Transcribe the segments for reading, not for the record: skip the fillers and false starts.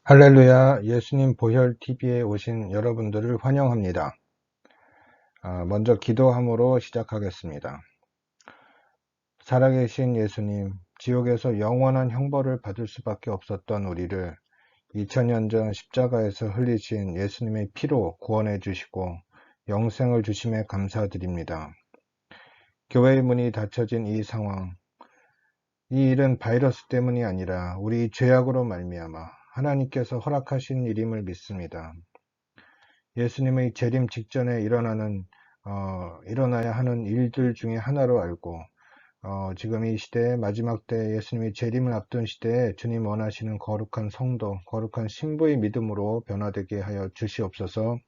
할렐루야, 예수님 보혈 TV에 오신 여러분들을 환영합니다. 먼저 기도함으로 시작하겠습니다. 살아계신 예수님, 지옥에서 영원한 형벌을 받을 수밖에 없었던 우리를 2000년 전 십자가에서 흘리신 예수님의 피로 구원해 주시고 영생을 주심에 감사드립니다. 교회의 문이 닫혀진 이 상황, 이 일은 바이러스 때문이 아니라 우리 죄악으로 말미암아 하나님께서 허락하신 일임을 믿습니다. 예수님의 재림 직전에 일어나야 하는 일들 중에 하나로 알고, 지금 이 시대에 마지막 때 예수님이 재림을 앞둔 시대에 주님 원하시는 거룩한 성도, 거룩한 신부의 믿음으로 변화되게 하여 주시옵소서.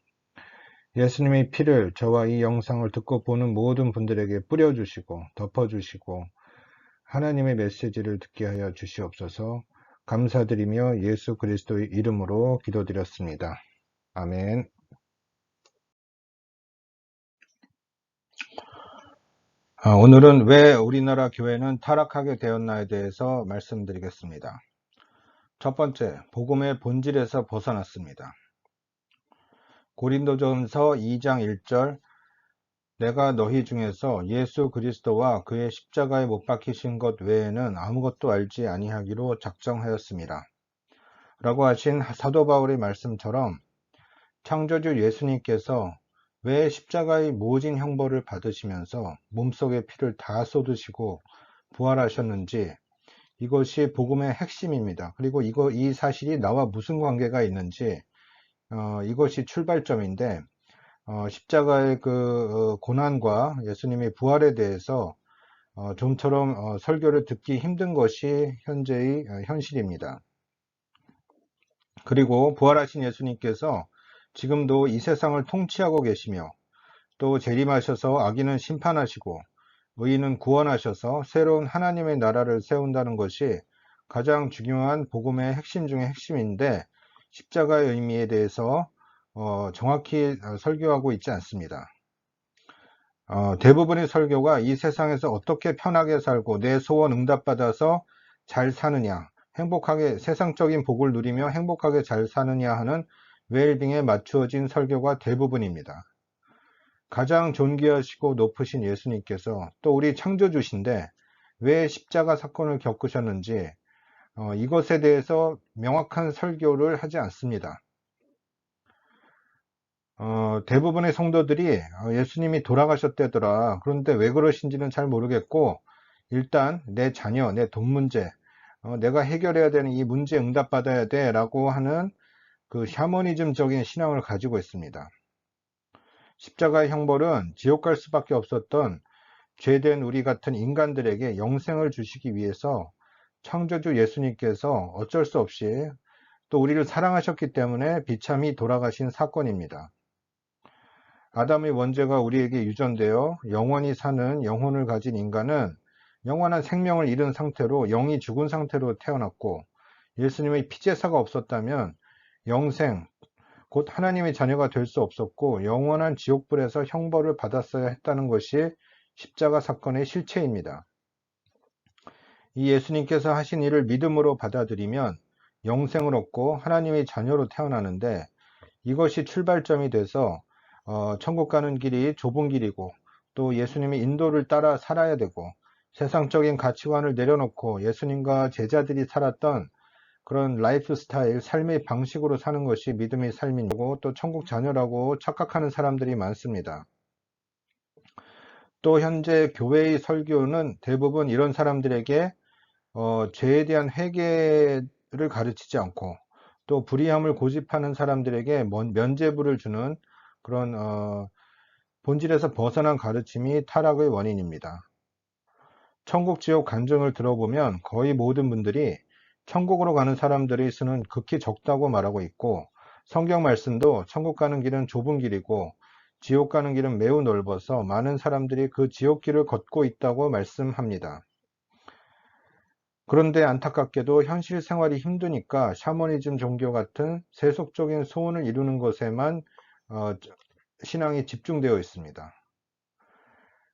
예수님의 피를 저와 이 영상을 듣고 보는 모든 분들에게 뿌려주시고, 덮어주시고, 하나님의 메시지를 듣게 하여 주시옵소서. 감사드리며 예수 그리스도의 이름으로 기도드렸습니다. 아멘. 오늘은 왜 우리나라 교회는 타락하게 되었나에 대해서 말씀드리겠습니다. 첫 번째, 복음의 본질에서 벗어났습니다. 고린도전서 2장 1절, 내가 너희 중에서 예수 그리스도와 그의 십자가에 못 박히신 것 외에는 아무것도 알지 아니하기로 작정하였습니다. 라고 하신 사도 바울의 말씀처럼 창조주 예수님께서 왜 십자가의 모진 형벌을 받으시면서 몸속의 피를 다 쏟으시고 부활하셨는지, 이것이 복음의 핵심입니다. 그리고 이 사실이 나와 무슨 관계가 있는지, 이것이 출발점인데, 십자가의 고난과 예수님의 부활에 대해서 좀처럼 설교를 듣기 힘든 것이 현재의 현실입니다. 그리고 부활하신 예수님께서 지금도 이 세상을 통치하고 계시며, 또 재림하셔서 악인은 심판하시고 의인은 구원하셔서 새로운 하나님의 나라를 세운다는 것이 가장 중요한 복음의 핵심 중의 핵심인데, 십자가의 의미에 대해서 정확히 설교하고 있지 않습니다. 대부분의 설교가 이 세상에서 어떻게 편하게 살고 내 소원 응답받아서 잘 사느냐, 행복하게 세상적인 복을 누리며 행복하게 잘 사느냐 하는 웰빙에 맞추어진 설교가 대부분입니다. 가장 존귀하시고 높으신 예수님께서 또 우리 창조주신데 왜 십자가 사건을 겪으셨는지, 이것에 대해서 명확한 설교를 하지 않습니다. 대부분의 성도들이 예수님이 돌아가셨대더라, 그런데 왜 그러신지는 잘 모르겠고, 일단 내 자녀, 내 돈 문제, 내가 해결해야 되는 이 문제 응답받아야 돼 라고 하는 그 샤머니즘적인 신앙을 가지고 있습니다. 십자가의 형벌은 지옥 갈 수밖에 없었던 죄된 우리 같은 인간들에게 영생을 주시기 위해서 창조주 예수님께서 어쩔 수 없이 또 우리를 사랑하셨기 때문에 비참히 돌아가신 사건입니다. 아담의 원죄가 우리에게 유전되어 영원히 사는 영혼을 가진 인간은 영원한 생명을 잃은 상태로, 영이 죽은 상태로 태어났고, 예수님의 피제사가 없었다면 영생, 곧 하나님의 자녀가 될 수 없었고 영원한 지옥불에서 형벌을 받았어야 했다는 것이 십자가 사건의 실체입니다. 이 예수님께서 하신 일을 믿음으로 받아들이면 영생을 얻고 하나님의 자녀로 태어나는데, 이것이 출발점이 돼서 천국 가는 길이 좁은 길이고, 또 예수님의 인도를 따라 살아야 되고, 세상적인 가치관을 내려놓고 예수님과 제자들이 살았던 그런 라이프 스타일, 삶의 방식으로 사는 것이 믿음의 삶이고, 또 천국 자녀라고 착각하는 사람들이 많습니다. 또 현재 교회의 설교는 대부분 이런 사람들에게 죄에 대한 회개를 가르치지 않고, 또 불의함을 고집하는 사람들에게 면죄부를 주는 그런 본질에서 벗어난 가르침이 타락의 원인입니다. 천국 지옥 간증을 들어보면 거의 모든 분들이 천국으로 가는 사람들의 수는 극히 적다고 말하고 있고, 성경 말씀도 천국 가는 길은 좁은 길이고 지옥 가는 길은 매우 넓어서 많은 사람들이 그 지옥 길을 걷고 있다고 말씀합니다. 그런데 안타깝게도 현실 생활이 힘드니까 샤머니즘 종교 같은 세속적인 소원을 이루는 것에만 신앙이 집중되어 있습니다.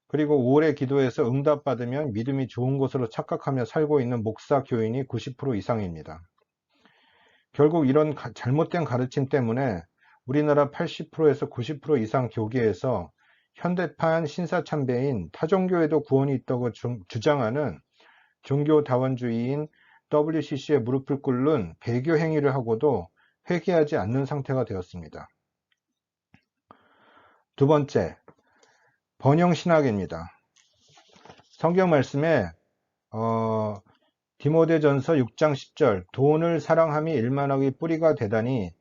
그리고 오래 기도해서 응답받으면 믿음이 좋은 것으로 착각하며 살고 있는 목사, 교인이 90% 이상입니다. 결국 이런 잘못된 가르침 때문에 우리나라 80%에서 90% 이상 교계에서 현대판 신사참배인 타종교에도 구원이 있다고 주장하는 종교다원주의인 WCC에 무릎을 꿇는 배교 행위를 하고도 회개하지 않는 상태가 되었습니다. 두 번째, 번영신학입니다. 성경 말씀에 디모데전서 6장 10절 돈을 사랑함이 일만하기 뿌리가 되다니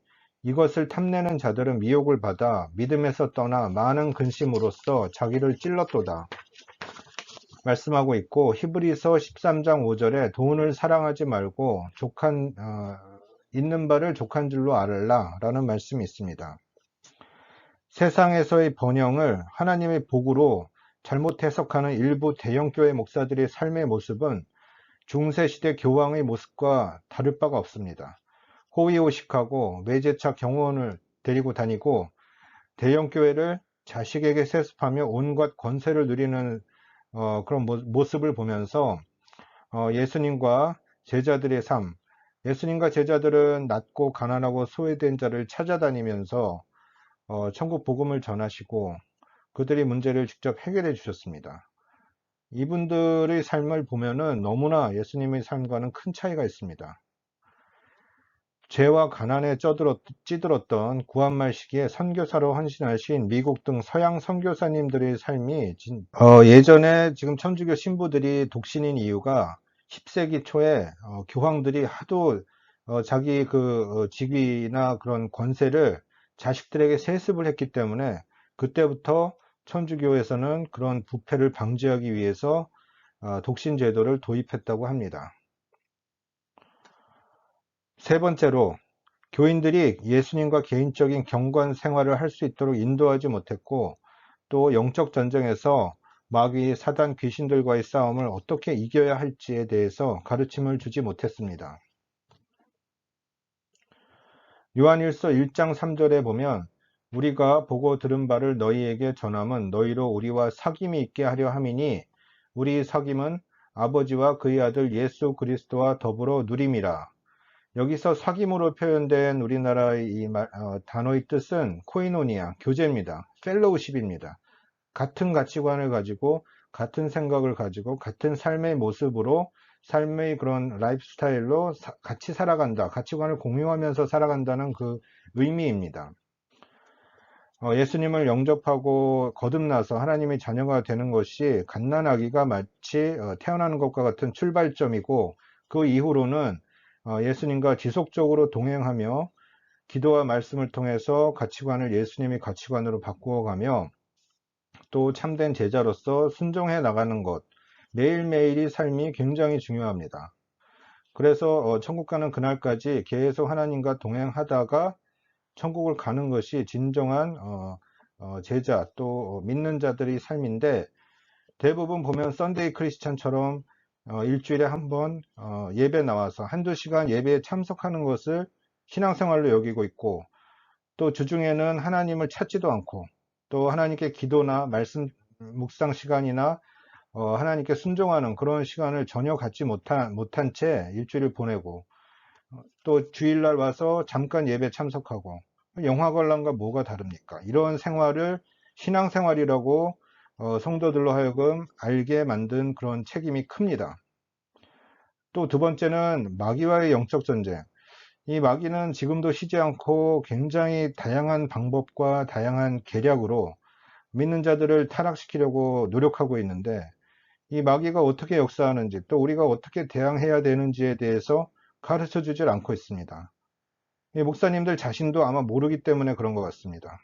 이것을 탐내는 자들은 미혹을 받아 믿음에서 떠나 많은 근심으로써 자기를 찔렀도다 말씀하고 있고, 히브리서 13장 5절에 돈을 사랑하지 말고 있는 바를 족한 줄로 알라 라는 말씀이 있습니다. 세상에서의 번영을 하나님의 복으로 잘못 해석하는 일부 대형교회 목사들의 삶의 모습은 중세시대 교황의 모습과 다를 바가 없습니다. 호의호식하고 외제차 경호원을 데리고 다니고 대형교회를 자식에게 세습하며 온갖 권세를 누리는 그런 모습을 보면서 예수님과 제자들의 삶, 예수님과 제자들은 낮고 가난하고 소외된 자를 찾아다니면서 천국 복음을 전하시고 그들의 문제를 직접 해결해 주셨습니다. 이분들의 삶을 보면은 너무나 예수님의 삶과는 큰 차이가 있습니다. 죄와 가난에 찌들었던 구한말 시기에 선교사로 헌신하신 미국 등 서양 선교사님들의 삶이 예전에 지금 천주교 신부들이 독신인 이유가 10세기 초에 교황들이 하도 자기 직위나 그런 권세를 자식들에게 세습을 했기 때문에 그때부터 천주교에서는 그런 부패를 방지하기 위해서 독신 제도를 도입했다고 합니다. 세 번째로, 교인들이 예수님과 개인적인 경건 생활을 할 수 있도록 인도하지 못했고, 또 영적 전쟁에서 마귀, 사단, 귀신들과의 싸움을 어떻게 이겨야 할지에 대해서 가르침을 주지 못했습니다. 요한일서 1장 3절에 보면 우리가 보고 들은 바를 너희에게 전함은 너희로 우리와 사귐이 있게 하려 함이니 우리 사귐은 아버지와 그의 아들 예수 그리스도와 더불어 누림이라. 여기서 사귐으로 표현된 우리나라의 이 단어의 뜻은 코이노니아, 교제입니다. 펠로우십입니다. 같은 가치관을 가지고 같은 생각을 가지고 같은 삶의 모습으로 삶의 그런 라이프 스타일로 같이 살아간다. 가치관을 공유하면서 살아간다는 그 의미입니다. 예수님을 영접하고 거듭나서 하나님의 자녀가 되는 것이 갓난아기가 마치 태어나는 것과 같은 출발점이고, 그 이후로는 예수님과 지속적으로 동행하며 기도와 말씀을 통해서 가치관을 예수님의 가치관으로 바꾸어가며 또 참된 제자로서 순종해 나가는 것, 매일매일의 삶이 굉장히 중요합니다. 그래서 천국 가는 그날까지 계속 하나님과 동행하다가 천국을 가는 것이 진정한 제자 또 믿는 자들의 삶인데, 대부분 보면 썬데이 크리스찬처럼 일주일에 한 번 예배 나와서 한두 시간 예배에 참석하는 것을 신앙생활로 여기고 있고, 또 주중에는 하나님을 찾지도 않고 또 하나님께 기도나 말씀 묵상 시간이나 하나님께 순종하는 그런 시간을 전혀 갖지 못한 채 일주일을 보내고, 또 주일날 와서 잠깐 예배 참석하고, 영화 관람과 뭐가 다릅니까? 이런 생활을 신앙생활이라고 성도들로 하여금 알게 만든 그런 책임이 큽니다. 또 두 번째는 마귀와의 영적 전쟁. 이 마귀는 지금도 쉬지 않고 굉장히 다양한 방법과 다양한 계략으로 믿는 자들을 타락시키려고 노력하고 있는데, 이 마귀가 어떻게 역사하는지 또 우리가 어떻게 대항해야 되는지에 대해서 가르쳐 주질 않고 있습니다. 이 목사님들 자신도 아마 모르기 때문에 그런 것 같습니다.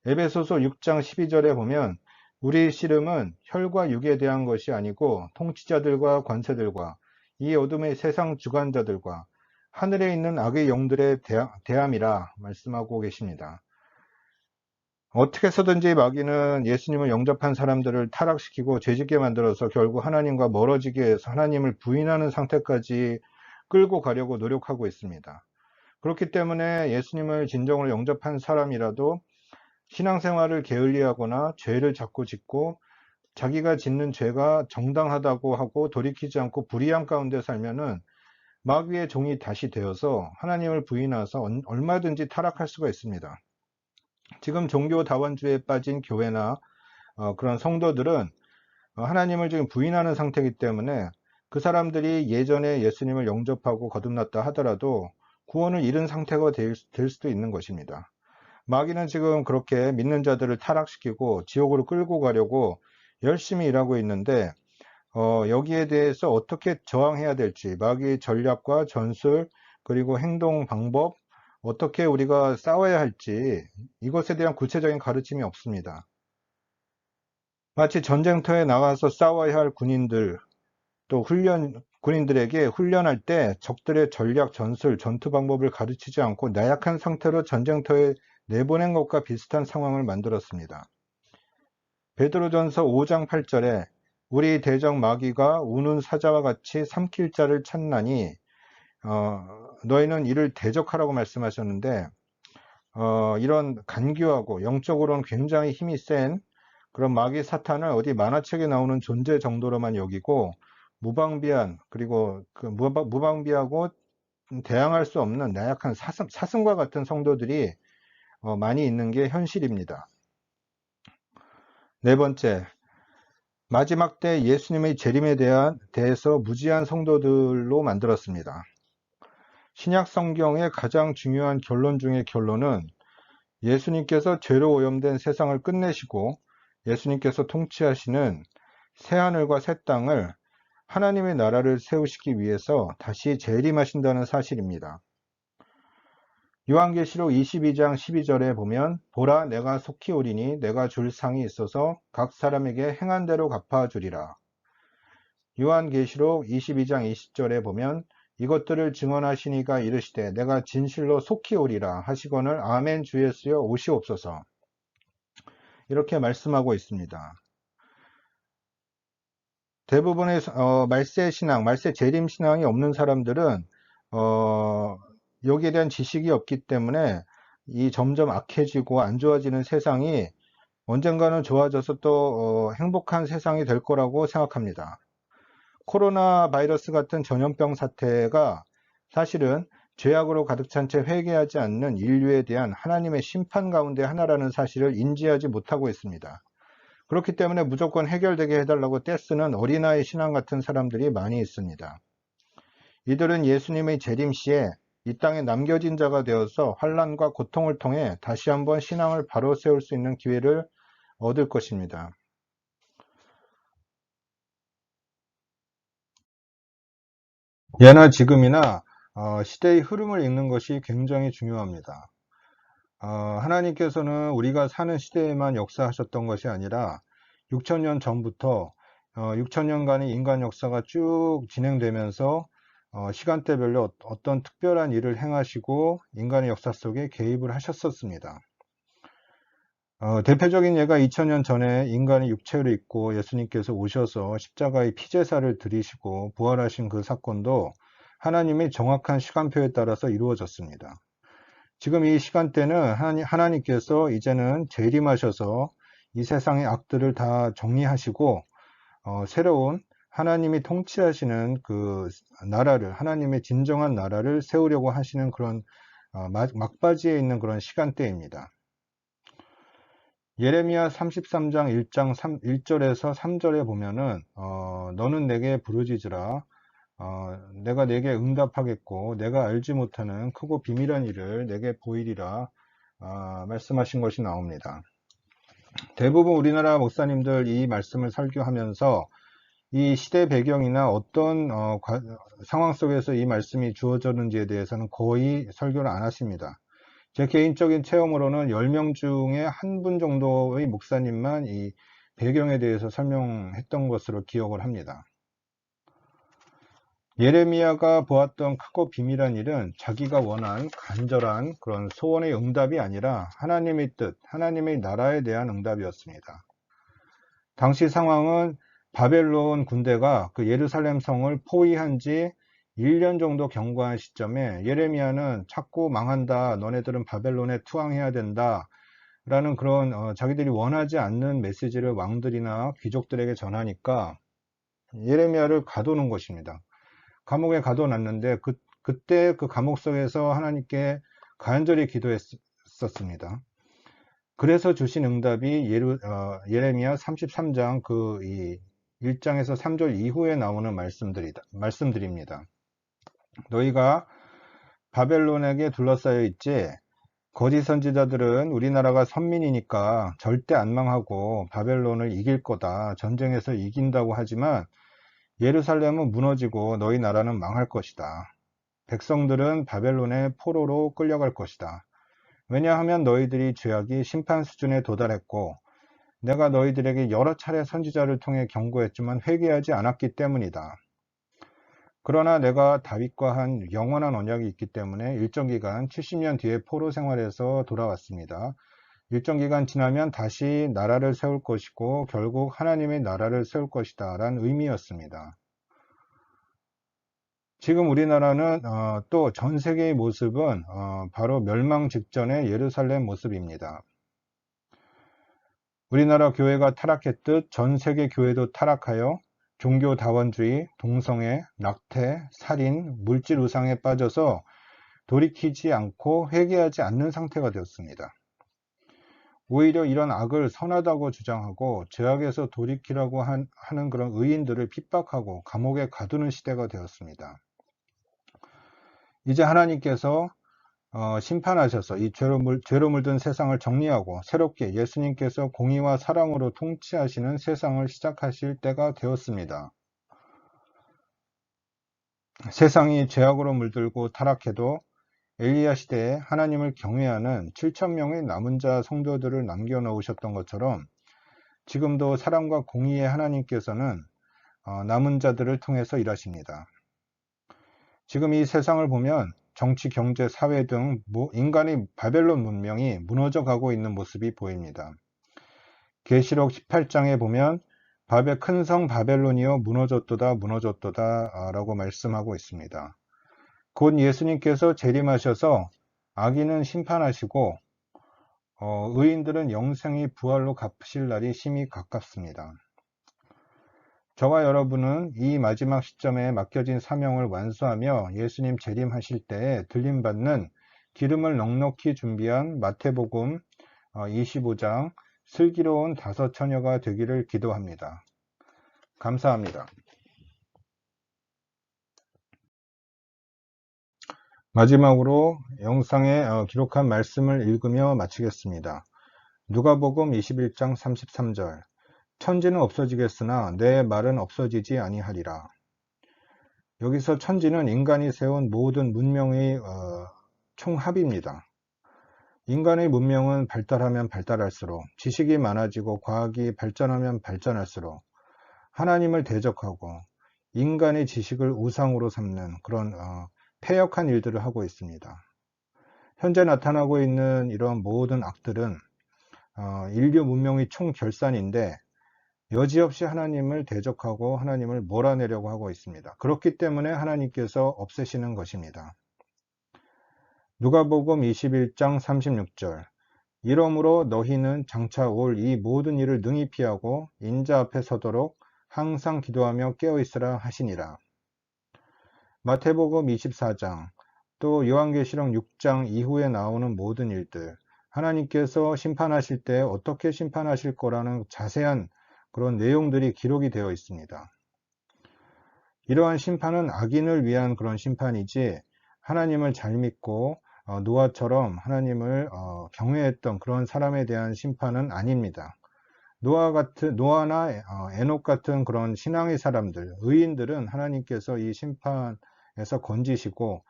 에베소서 6장 12절에 보면 우리의 씨름은 혈과 육에 대한 것이 아니고 통치자들과 관세들과 이 어둠의 세상 주관자들과 하늘에 있는 악의 영들의 대함이라 말씀하고 계십니다. 어떻게 해서든지 마귀는 예수님을 영접한 사람들을 타락시키고 죄짓게 만들어서 결국 하나님과 멀어지게 해서 하나님을 부인하는 상태까지 끌고 가려고 노력하고 있습니다. 그렇기 때문에 예수님을 진정으로 영접한 사람이라도 신앙생활을 게을리하거나 죄를 자꾸 짓고 자기가 짓는 죄가 정당하다고 하고 돌이키지 않고 불의한 가운데 살면은 마귀의 종이 다시 되어서 하나님을 부인해서 얼마든지 타락할 수가 있습니다. 지금 종교 다원주의에 빠진 교회나 그런 성도들은 하나님을 지금 부인하는 상태이기 때문에 그 사람들이 예전에 예수님을 영접하고 거듭났다 하더라도 구원을 잃은 상태가 될 수도 있는 것입니다. 마귀는 지금 그렇게 믿는 자들을 타락시키고 지옥으로 끌고 가려고 열심히 일하고 있는데 여기에 대해서 어떻게 저항해야 될지, 마귀의 전략과 전술, 그리고 행동 방법, 어떻게 우리가 싸워야 할지 이것에 대한 구체적인 가르침이 없습니다. 마치 전쟁터에 나가서 싸워야 할 군인들, 또 군인들에게 훈련할 때 적들의 전략, 전술, 전투 방법을 가르치지 않고 나약한 상태로 전쟁터에 내보낸 것과 비슷한 상황을 만들었습니다. 베드로전서 5장 8절에 우리 대적 마귀가 우는 사자와 같이 삼킬 자를 찾나니 너희는 이를 대적하라고 말씀하셨는데 이런 간교하고 영적으로는 굉장히 힘이 센 그런 마귀 사탄을 어디 만화책에 나오는 존재 정도로만 여기고 무방비한 그리고 그 무방비하고 대항할 수 없는 나약한 사슴과 같은 성도들이 많이 있는 게 현실입니다. 네 번째, 마지막 때 예수님의 재림에 대해서 무지한 성도들로 만들었습니다. 신약 성경의 가장 중요한 결론 중의 결론은 예수님께서 죄로 오염된 세상을 끝내시고 예수님께서 통치하시는 새하늘과 새 땅을 하나님의 나라를 세우시기 위해서 다시 재림하신다는 사실입니다. 요한계시록 22장 12절에 보면 보라 내가 속히 오리니 내가 줄 상이 있어서 각 사람에게 행한 대로 갚아주리라. 요한계시록 22장 20절에 보면 이것들을 증언하시니가 이르시되 내가 진실로 속히 오리라 하시거늘 아멘 주 예수여 오시옵소서. 이렇게 말씀하고 있습니다. 대부분의 말세 신앙, 말세 재림 신앙이 없는 사람들은 여기에 대한 지식이 없기 때문에 이 점점 악해지고 안 좋아지는 세상이 언젠가는 좋아져서 또 행복한 세상이 될 거라고 생각합니다. 코로나 바이러스 같은 전염병 사태가 사실은 죄악으로 가득 찬 채 회개하지 않는 인류에 대한 하나님의 심판 가운데 하나라는 사실을 인지하지 못하고 있습니다. 그렇기 때문에 무조건 해결되게 해달라고 떼쓰는 어린아이 신앙 같은 사람들이 많이 있습니다. 이들은 예수님의 재림 시에 이 땅에 남겨진 자가 되어서 환난과 고통을 통해 다시 한번 신앙을 바로 세울 수 있는 기회를 얻을 것입니다. 예나 지금이나 시대의 흐름을 읽는 것이 굉장히 중요합니다. 하나님께서는 우리가 사는 시대에만 역사하셨던 것이 아니라 6천년 전부터 6천년간의 인간 역사가 쭉 진행되면서 시간대별로 어떤 특별한 일을 행하시고 인간의 역사 속에 개입을 하셨었습니다. 대표적인 예가 2000년 전에 인간의 육체를 입고 예수님께서 오셔서 십자가의 피제사를 드리시고 부활하신 그 사건도 하나님의 정확한 시간표에 따라서 이루어졌습니다. 지금 이 시간대는 하나님께서 이제는 재림하셔서 이 세상의 악들을 다 정리하시고 새로운 하나님이 통치하시는 그 나라를, 하나님의 진정한 나라를 세우려고 하시는 그런 막바지에 있는 그런 시간대입니다. 예레미야 33장 1절에서 3절에 보면은 너는 내게 부르짖으라 내가 내게 응답하겠고 내가 알지 못하는 크고 비밀한 일을 내게 보이리라 말씀하신 것이 나옵니다. 대부분 우리나라 목사님들 이 말씀을 설교하면서 이 시대 배경이나 어떤 상황 속에서 이 말씀이 주어졌는지에 대해서는 거의 설교를 안 하십니다. 제 개인적인 체험으로는 10명 중에 한 분 정도의 목사님만 이 배경에 대해서 설명했던 것으로 기억을 합니다. 예레미야가 보았던 크고 비밀한 일은 자기가 원한 간절한 그런 소원의 응답이 아니라 하나님의 뜻, 하나님의 나라에 대한 응답이었습니다. 당시 상황은 바벨론 군대가 그 예루살렘 성을 포위한 지 1년 정도 경과한 시점에 예레미야는 자꾸 망한다, 너네들은 바벨론에 투항해야 된다 라는 그런 자기들이 원하지 않는 메시지를 왕들이나 귀족들에게 전하니까 예레미야를 가두는 것입니다. 감옥에 가둬놨는데 그때 그 감옥 속에서 하나님께 간절히 기도했었습니다. 그래서 주신 응답이 예레미야 33장 그 1장에서 3절 이후에 나오는 말씀들입니다. 너희가 바벨론에게 둘러싸여 있지. 거짓 선지자들은 우리나라가 선민이니까 절대 안 망하고 바벨론을 이길 거다, 전쟁에서 이긴다고 하지만 예루살렘은 무너지고 너희 나라는 망할 것이다. 백성들은 바벨론의 포로로 끌려갈 것이다. 왜냐하면 너희들이 죄악이 심판 수준에 도달했고 내가 너희들에게 여러 차례 선지자를 통해 경고했지만 회개하지 않았기 때문이다. 그러나 내가 다윗과 한 영원한 언약이 있기 때문에 일정 기간 70년 뒤에 포로 생활에서 돌아왔습니다. 일정 기간 지나면 다시 나라를 세울 것이고 결국 하나님의 나라를 세울 것이다 라는 의미였습니다. 지금 우리나라는 또 전 세계의 모습은 바로 멸망 직전의 예루살렘 모습입니다. 우리나라 교회가 타락했듯 전 세계 교회도 타락하여 종교 다원주의, 동성애, 낙태, 살인, 물질 우상에 빠져서 돌이키지 않고 회개하지 않는 상태가 되었습니다. 오히려 이런 악을 선하다고 주장하고 죄악에서 돌이키라고 하는 그런 의인들을 핍박하고 감옥에 가두는 시대가 되었습니다. 이제 하나님께서 심판하셔서 이 죄로 물든 세상을 정리하고 새롭게 예수님께서 공의와 사랑으로 통치하시는 세상을 시작하실 때가 되었습니다. 세상이 죄악으로 물들고 타락해도 엘리야 시대에 하나님을 경외하는 7,000명의 남은 자 성도들을 남겨놓으셨던 것처럼 지금도 사랑과 공의의 하나님께서는 남은 자들을 통해서 일하십니다. 지금 이 세상을 보면 정치, 경제, 사회 등 인간의 바벨론 문명이 무너져 가고 있는 모습이 보입니다. 계시록 18장에 보면 큰 성 바벨론이여 무너졌도다 무너졌도다 라고 말씀하고 있습니다. 곧 예수님께서 재림하셔서 악인은 심판하시고 의인들은 영생의 부활로 갚으실 날이 심히 가깝습니다. 저와 여러분은 이 마지막 시점에 맡겨진 사명을 완수하며 예수님 재림하실 때에 들림받는 기름을 넉넉히 준비한 마태복음 25장 슬기로운 5 처녀가 되기를 기도합니다. 감사합니다. 마지막으로 영상에 기록한 말씀을 읽으며 마치겠습니다. 누가복음 21장 33절 천지는 없어지겠으나 내 말은 없어지지 아니하리라. 여기서 천지는 인간이 세운 모든 문명의 총합입니다. 인간의 문명은 발달하면 발달할수록 지식이 많아지고 과학이 발전하면 발전할수록 하나님을 대적하고 인간의 지식을 우상으로 삼는 그런 패역한 일들을 하고 있습니다. 현재 나타나고 있는 이런 모든 악들은 인류 문명의 총결산인데 여지없이 하나님을 대적하고 하나님을 몰아내려고 하고 있습니다. 그렇기 때문에 하나님께서 없애시는 것입니다. 누가복음 21장 36절 이러므로 너희는 장차 올 이 모든 일을 능히 피하고 인자 앞에 서도록 항상 기도하며 깨어있으라 하시니라. 마태복음 24장 또 요한계시록 6장 이후에 나오는 모든 일들 하나님께서 심판하실 때 어떻게 심판하실 거라는 자세한 그런 내용들이 기록이 되어 있습니다. 이러한 심판은 악인을 위한 그런 심판이지 하나님을 잘 믿고 노아처럼 하나님을 경외했던 그런 사람에 대한 심판은 아닙니다. 노아나 에녹 같은 그런 신앙의 사람들, 의인들은 하나님께서 이 심판에서 건지시고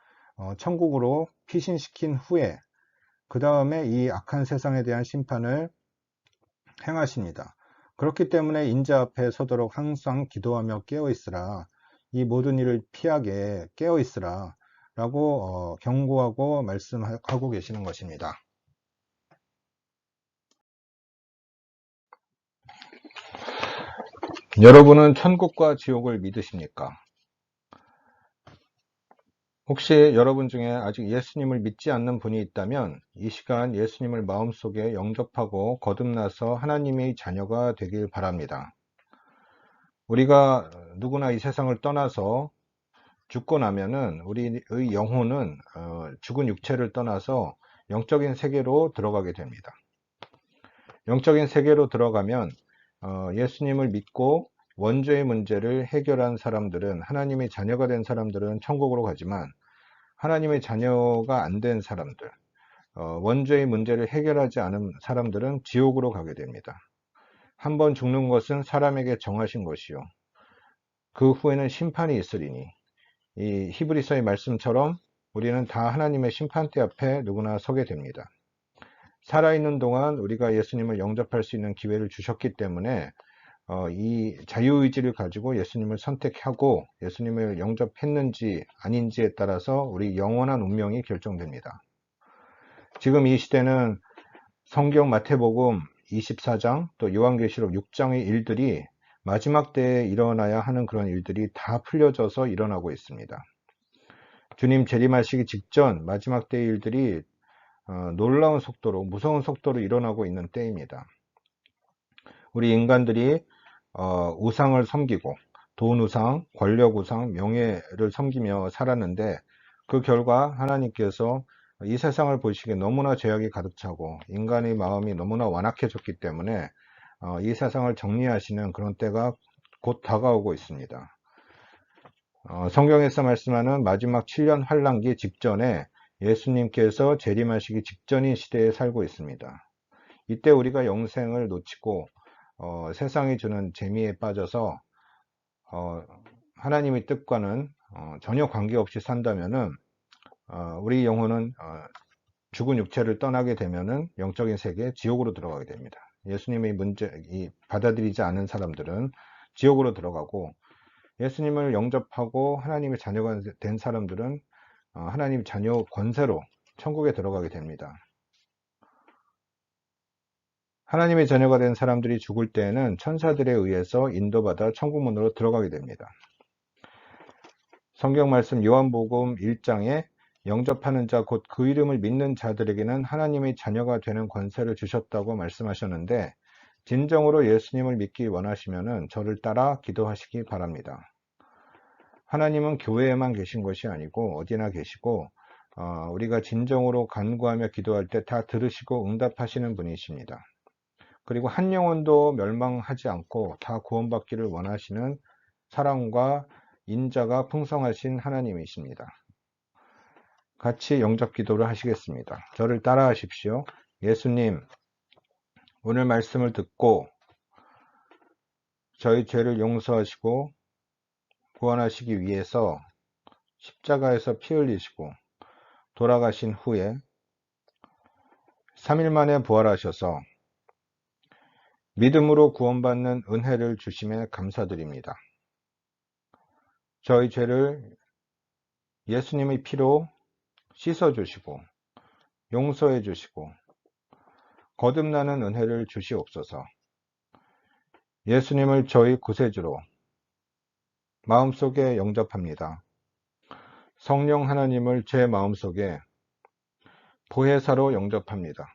천국으로 피신시킨 후에 그 다음에 이 악한 세상에 대한 심판을 행하십니다. 그렇기 때문에 인자 앞에 서도록 항상 기도하며 깨어있으라. 이 모든 일을 피하게 깨어있으라 라고 경고하고 말씀하고 계시는 것입니다. 여러분은 천국과 지옥을 믿으십니까? 혹시 여러분 중에 아직 예수님을 믿지 않는 분이 있다면 이 시간 예수님을 마음속에 영접하고 거듭나서 하나님의 자녀가 되길 바랍니다. 우리가 누구나 이 세상을 떠나서 죽고 나면은 우리의 영혼은 죽은 육체를 떠나서 영적인 세계로 들어가게 됩니다. 영적인 세계로 들어가면 예수님을 믿고 원죄의 문제를 해결한 사람들은, 하나님의 자녀가 된 사람들은 천국으로 가지만, 하나님의 자녀가 안 된 사람들, 원죄의 문제를 해결하지 않은 사람들은 지옥으로 가게 됩니다. 한 번 죽는 것은 사람에게 정하신 것이요, 그 후에는 심판이 있으리니, 이 히브리서의 말씀처럼 우리는 다 하나님의 심판대 앞에 누구나 서게 됩니다. 살아있는 동안 우리가 예수님을 영접할 수 있는 기회를 주셨기 때문에 이 자유의지를 가지고 예수님을 선택하고 예수님을 영접했는지 아닌지에 따라서 우리 영원한 운명이 결정됩니다. 지금 이 시대는 성경 마태복음 24장 또 요한계시록 6장의 일들이 마지막 때에 일어나야 하는 그런 일들이 다 풀려져서 일어나고 있습니다. 주님 재림하시기 직전 마지막 때의 일들이 놀라운 속도로, 무서운 속도로 일어나고 있는 때입니다. 우리 인간들이 우상을 섬기고 돈 우상, 권력 우상, 명예를 섬기며 살았는데, 그 결과 하나님께서 이 세상을 보시기에 너무나 죄악이 가득 차고 인간의 마음이 너무나 완악해졌기 때문에 이 세상을 정리하시는 그런 때가 곧 다가오고 있습니다. 성경에서 말씀하는 마지막 7년 환란기 직전에 예수님께서 재림하시기 직전인 시대에 살고 있습니다. 이때 우리가 영생을 놓치고 세상이 주는 재미에 빠져서 하나님의 뜻과는 전혀 관계없이 산다면은 우리 영혼은 죽은 육체를 떠나게 되면은 영적인 세계, 지옥으로 들어가게 됩니다. 예수님의 받아들이지 않은 사람들은 지옥으로 들어가고, 예수님을 영접하고 하나님의 자녀가 된 사람들은 하나님 자녀 권세로 천국에 들어가게 됩니다. 하나님의 자녀가 된 사람들이 죽을 때에는 천사들에 의해서 인도받아 천국문으로 들어가게 됩니다. 성경 말씀 요한복음 1장에 영접하는 자, 곧 그 이름을 믿는 자들에게는 하나님의 자녀가 되는 권세를 주셨다고 말씀하셨는데, 진정으로 예수님을 믿기 원하시면은 저를 따라 기도하시기 바랍니다. 하나님은 교회에만 계신 것이 아니고 어디나 계시고 우리가 진정으로 간구하며 기도할 때 다 들으시고 응답하시는 분이십니다. 그리고 한 영혼도 멸망하지 않고 다 구원받기를 원하시는 사랑과 인자가 풍성하신 하나님이십니다. 같이 영접 기도를 하시겠습니다. 저를 따라 하십시오. 예수님, 오늘 말씀을 듣고 저희 죄를 용서하시고 구원하시기 위해서 십자가에서 피 흘리시고 돌아가신 후에 3일 만에 부활하셔서 믿음으로 구원받는 은혜를 주심에 감사드립니다. 저희 죄를 예수님의 피로 씻어주시고 용서해 주시고 거듭나는 은혜를 주시옵소서. 예수님을 저희 구세주로 마음속에 영접합니다. 성령 하나님을 제 마음속에 보혜사로 영접합니다.